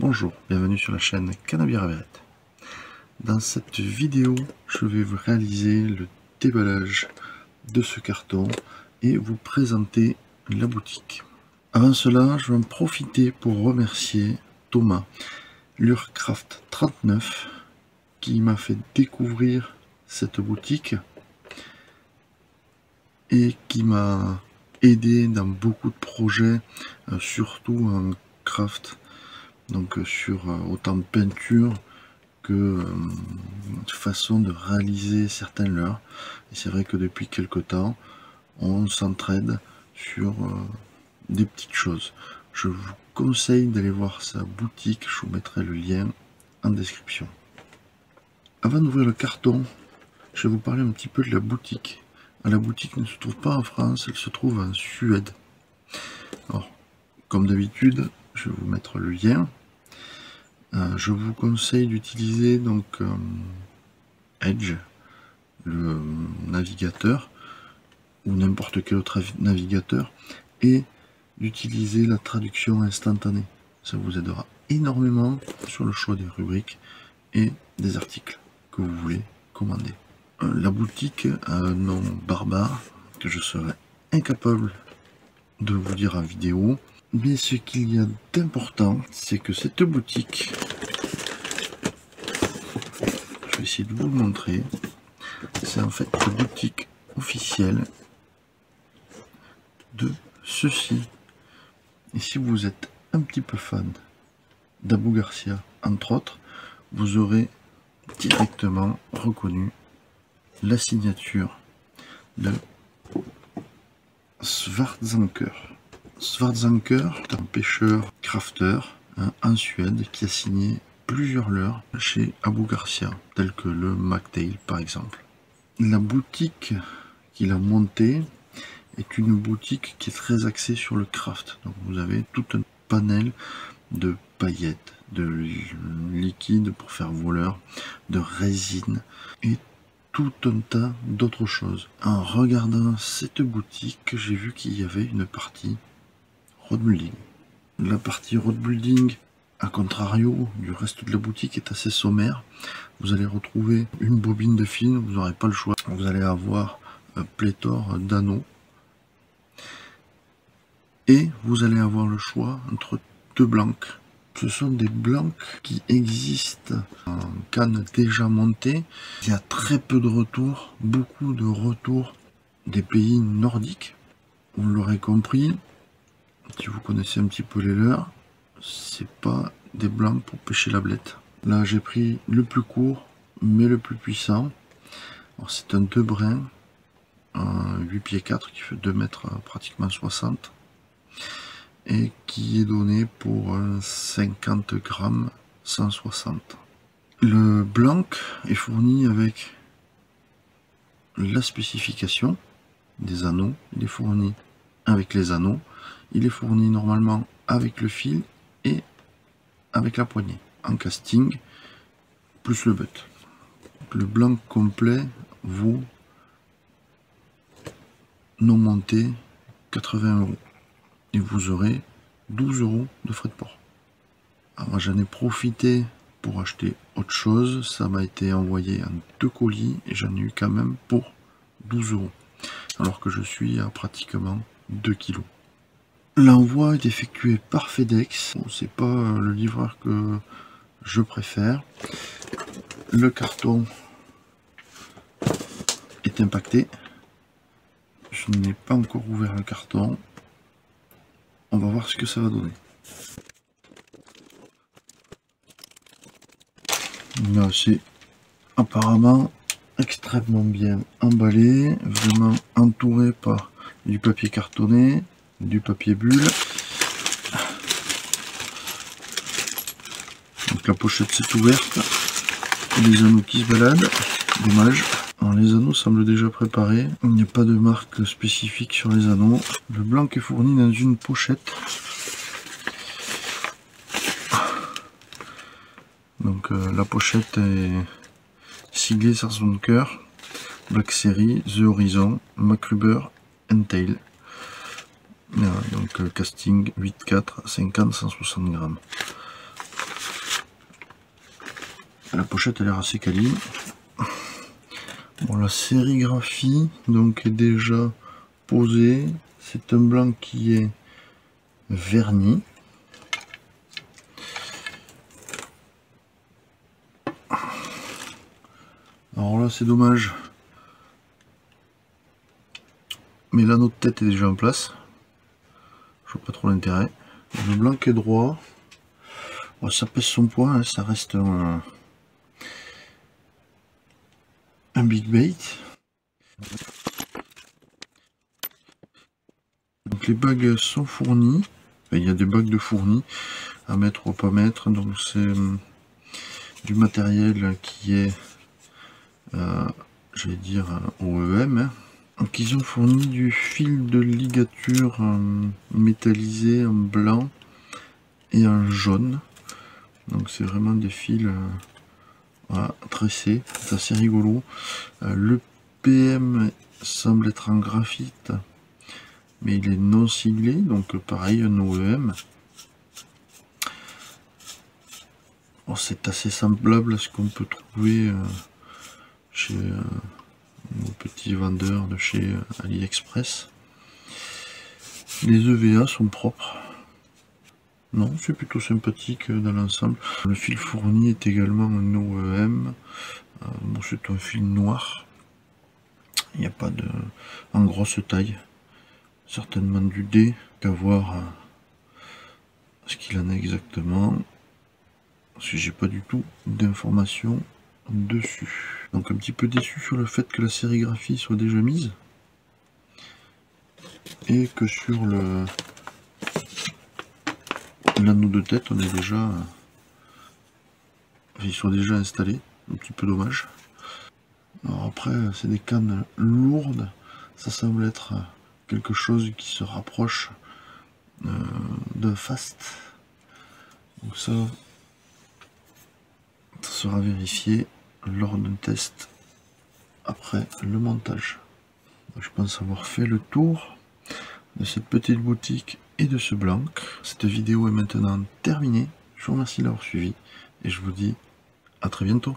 Bonjour, bienvenue sur la chaîne Cannabis. Dans cette vidéo, je vais vous réaliser le déballage de ce carton et vous présenter la boutique. Avant cela, je vais en profiter pour remercier Thomas, Lurcraft 39, qui m'a fait découvrir cette boutique et qui m'a aidé dans beaucoup de projets, surtout en craft, donc sur autant de peinture que façon de réaliser certains leurres. Et c'est vrai que depuis quelque temps, on s'entraide sur des petites choses. Je vous conseille d'aller voir sa boutique, je vous mettrai le lien en description. Avant d'ouvrir le carton, je vais vous parler un petit peu de la boutique. La boutique ne se trouve pas en France, elle se trouve en Suède. Alors, comme d'habitude, je vais vous mettre le lien. Je vous conseille d'utiliser donc Edge, le navigateur, ou n'importe quel autre navigateur, et d'utiliser la traduction instantanée. Ça vous aidera énormément sur le choix des rubriques et des articles que vous voulez commander. La boutique a un nom barbare que je serais incapable de vous dire en vidéo, mais ce qu'il y a d'important, c'est que cette boutique, je vais essayer de vous le montrer, c'est en fait la boutique officielle de ceci. Et si vous êtes un petit peu fan d'Abu Garcia, entre autres, vous aurez directement reconnu la signature de Svartzanker. Svartzanker est un pêcheur crafter en Suède qui a signé plusieurs leurres chez Abu Garcia, tels que le McTail par exemple. La boutique qu'il a montée est une boutique qui est très axée sur le craft. Donc vous avez tout un panel de paillettes, de liquide pour faire vos leurres, de résine et tout un tas d'autres choses. En regardant cette boutique, j'ai vu qu'il y avait une partie road building. La partie road building, à contrario du reste de la boutique, est assez sommaire. Vous allez retrouver une bobine de film, vous n'aurez pas le choix. Vous allez avoir un pléthore d'anneaux. Et vous allez avoir le choix entre deux blancs. Ce sont des blancs qui existent en canne déjà montée. Il y a très peu de retours, beaucoup de retours des pays nordiques. Vous l'aurez compris, si vous connaissez un petit peu les leurs, c'est pas des blancs pour pêcher la blette. Là j'ai pris le plus court mais le plus puissant. C'est un 2 brins, un 8 pieds 4 qui fait 2 mètres pratiquement 60 et qui est donné pour 50 grammes 160. Le blanc est fourni avec la spécification des anneaux, il est fourni avec les anneaux, il est fourni normalement avec le fil et avec la poignée en casting plus le butt. Le blanc complet vaut non monté 80 € et vous aurez 12 € de frais de port. Alors j'en ai profité pour acheter autre chose, ça m'a été envoyé en 2 colis et j'en ai eu quand même pour 12 € alors que je suis à pratiquement 2 kg. L'envoi est effectué par FedEx. Bon, c'est pas le livreur que je préfère. Le carton est impacté. Je n'ai pas encore ouvert le carton. On va voir ce que ça va donner. Là, c'est apparemment extrêmement bien emballé, vraiment entouré par du papier cartonné, du papier bulle. Donc la pochette s'est ouverte, les anneaux qui se baladent, dommage. Alors les anneaux semblent déjà préparés, il n'y a pas de marque spécifique sur les anneaux. Le blanc est fourni dans une pochette. Donc la pochette est siglée Svartzanker, Black Series, The Horizon, Macruber, Tail. Donc casting 8,4, 50, 160 grammes. La pochette a l'air assez quali. Bon, la sérigraphie donc est déjà posée. C'est un blanc qui est verni. Alors là c'est dommage, mais l'anneau de tête est déjà en place. Je vois pas trop l'intérêt. Le blanc est droit. Bon, ça pèse son poids, hein, ça reste un big bait. Donc les bagues sont fournies. Enfin, il y a des bagues de fournis à mettre ou pas mettre. Donc c'est du matériel qui est, je vais dire, OEM. Donc ils ont fourni du fil de ligature métallisé en blanc et en jaune. Donc c'est vraiment des fils voilà, tressés, c'est assez rigolo. Le PM semble être en graphite, mais il est non siglé, donc pareil, un OEM. Bon, c'est assez semblable à ce qu'on peut trouver chez nos petits vendeurs de chez AliExpress. Les EVA sont propres. Non, c'est plutôt sympathique dans l'ensemble. Le fil fourni est également un OEM. Bon, c'est un fil noir. Il n'y a pas de... en grosse taille. Certainement du D. Qu'à voir ce qu'il en est exactement. Parce que j'ai pas du tout d'informations dessus. Donc un petit peu déçu sur le fait que la sérigraphie soit déjà mise. Et que sur l'anneau de tête, on est déjà... ils sont déjà installés. Un petit peu dommage. Alors après, c'est des cannes lourdes. Ça semble être quelque chose qui se rapproche d'un fast. Donc ça sera vérifié lors d'un test après le montage. Je pense avoir fait le tour de cette petite boutique et de ce blanc. Cette vidéo est maintenant terminée. Je vous remercie de l'avoir suivi et je vous dis à très bientôt.